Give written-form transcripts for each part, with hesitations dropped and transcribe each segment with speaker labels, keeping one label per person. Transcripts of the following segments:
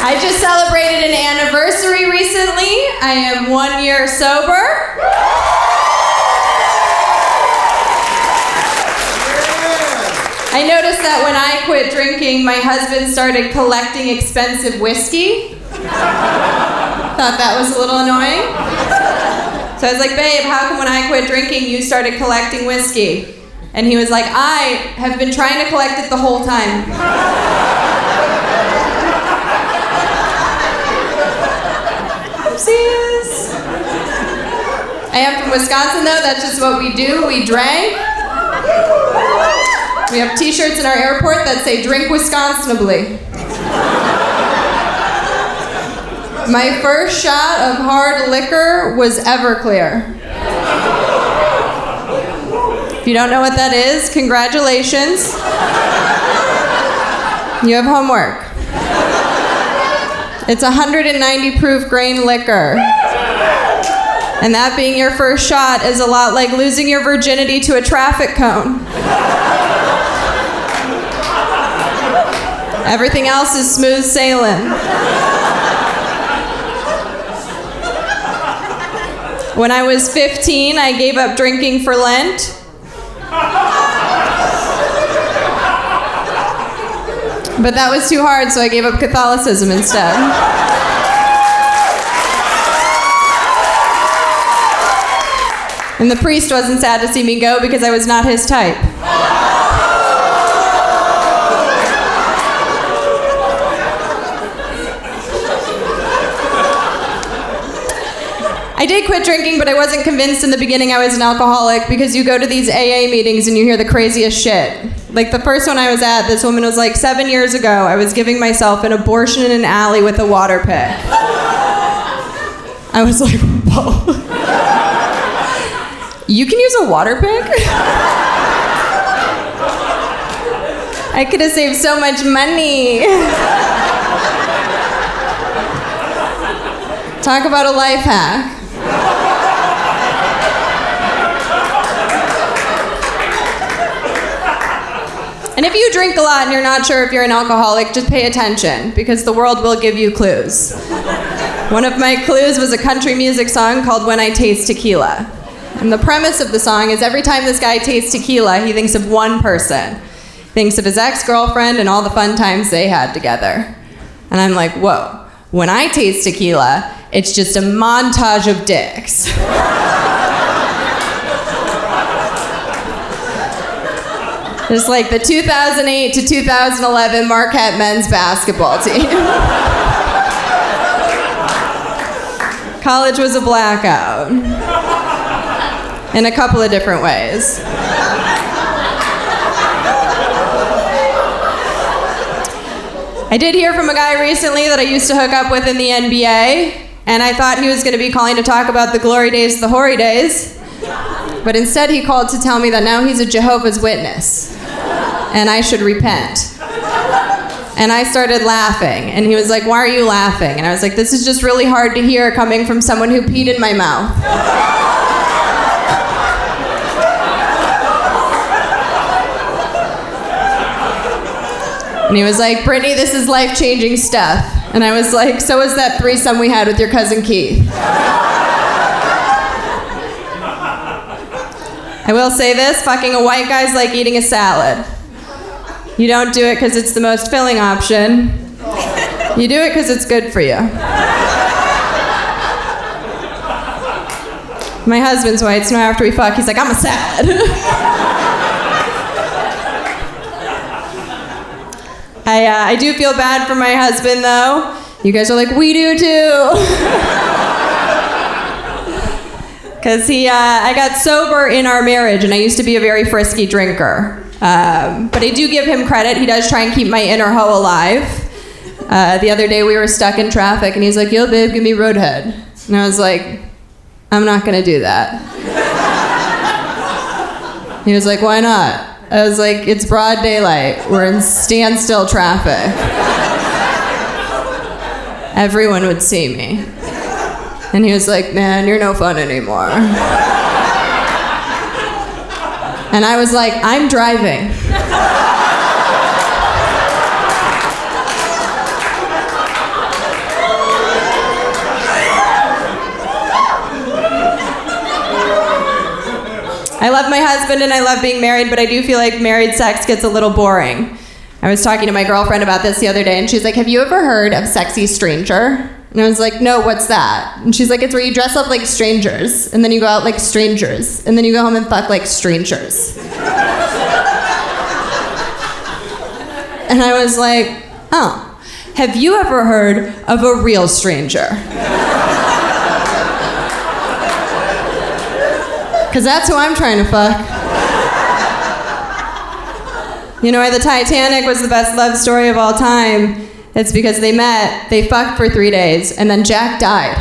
Speaker 1: I just celebrated an anniversary recently. I am 1 year sober. I noticed that when I quit drinking, my husband started collecting expensive whiskey. Thought that was a little annoying. So I was like, babe, how come when I quit drinking, you started collecting whiskey? And he was like, I have been trying to collect it the whole time. Oopsies. I am from Wisconsin, though. That's just what we do. We drank. We have t-shirts in our airport that say, drink Wisconsinably. My first shot of hard liquor was Everclear. If you don't know what that is, congratulations. You have homework. It's 190 proof grain liquor. And that being your first shot is a lot like losing your virginity to a traffic cone. Everything else is smooth sailing. When I was 15, I gave up drinking for Lent. But that was too hard, so I gave up Catholicism instead. And the priest wasn't sad to see me go because I was not his type. I did quit drinking, but I wasn't convinced in the beginning I was an alcoholic because you go to these AA meetings and you hear the craziest shit. Like the first one I was at, this woman was like, 7 years ago, I was giving myself an abortion in an alley with a water pick. I was like, whoa. You can use a water pick? I could have saved so much money. Talk about a life hack. And if you drink a lot and you're not sure if you're an alcoholic, just pay attention, because the world will give you clues. One of my clues was a country music song called When I Taste Tequila. And the premise of the song is every time this guy tastes tequila, he thinks of one person. He thinks of his ex-girlfriend and all the fun times they had together. And I'm like, whoa, when I taste tequila, it's just a montage of dicks. Just like the 2008 to 2011 Marquette men's basketball team. College was a blackout. In a couple of different ways. I did hear from a guy recently that I used to hook up with in the NBA, and I thought he was going to be calling to talk about the glory days, the hoary days. But instead he called to tell me that now he's a Jehovah's Witness, and I should repent. And I started laughing, and he was like, why are you laughing? And I was like, this is just really hard to hear coming from someone who peed in my mouth. And he was like, Brittany, this is life-changing stuff. And I was like, so is that threesome we had with your cousin Keith. I will say this, fucking a white guy's like eating a salad. You don't do it because it's the most filling option. You do it because it's good for you. My husband's white, so after we fuck, he's like, I'm a salad. I do feel bad for my husband, though. You guys are like, we do too. Because I got sober in our marriage, and I used to be a very frisky drinker. But I do give him credit. He does try and keep my inner hoe alive. The other day we were stuck in traffic, and he's like, yo, babe, give me roadhead. And I was like, I'm not going to do that. He was like, why not? I was like, it's broad daylight. We're in standstill traffic. Everyone would see me. And he was like, man, you're no fun anymore. And I was like, I'm driving. love my husband and I love being married, but I do feel like married sex gets a little boring. I was talking to my girlfriend about this the other day, and she's like, have you ever heard of sexy stranger? And I was like, no, what's that? And she's like, it's where you dress up like strangers, and then you go out like strangers, and then you go home and fuck like strangers. And I was like, oh, have you ever heard of a real stranger? Because that's who I'm trying to fuck. You know why the Titanic was the best love story of all time? It's because they met, they fucked for 3 days, and then Jack died.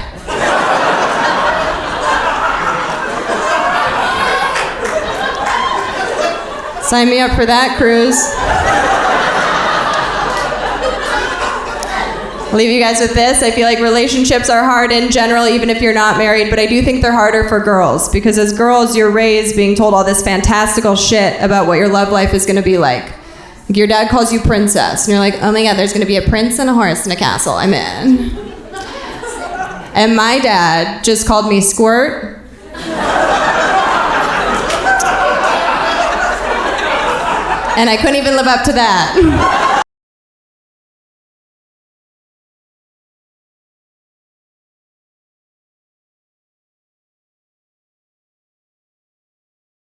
Speaker 1: Sign me up for that cruise. I'll leave you guys with this. I feel like relationships are hard in general, even if you're not married, but I do think they're harder for girls, because as girls, you're raised being told all this fantastical shit about what your love life is going to be like. Like your dad calls you princess, and you're like, oh my god, there's going to be a prince and a horse and a castle. I'm in. And my dad just called me squirt. And I couldn't even live up to that.